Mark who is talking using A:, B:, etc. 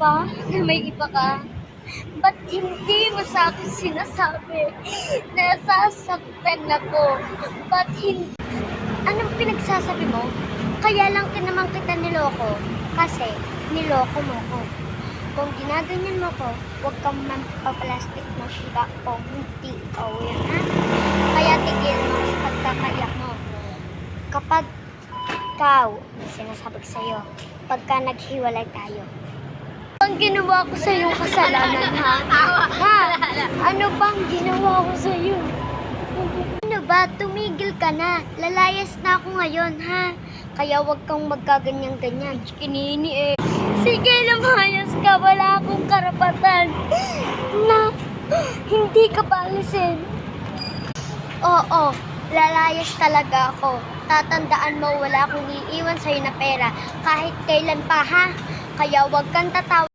A: ba na may iba ka? Ba't hindi mo sa akin sinasabi? Nasasaktan ako. Ba't hindi? Anong pinagsasabi mo? Kaya lang naman kita niloko. Kasi niloko mo ko. Kung ginaganyan mo ko, huwag kang mampaplastic ng iba o hindi ikaw yan, ha? Kaya tigil mo sa pagkakaiyak mo. Kapag ikaw, sinasabi ko sa'yo, pagka naghiwalay tayo, ang ginawa ko sa iyong kasalanan, ha? Ha? Ano bang ginawa ko sa iyo? Ano ba? Tumigil ka na. Lalayas na ako ngayon, ha? Kaya wag kang magkaganyan-ganyan. Kinini eh. Sige, lumayas ka. Wala akong karapatan na hindi ka paalisin. Oo, lalayas talaga ako. Tatandaan mo, wala akong iiwan sa'yo na pera kahit kailan pa, ha? Kaya wag kang tatawa.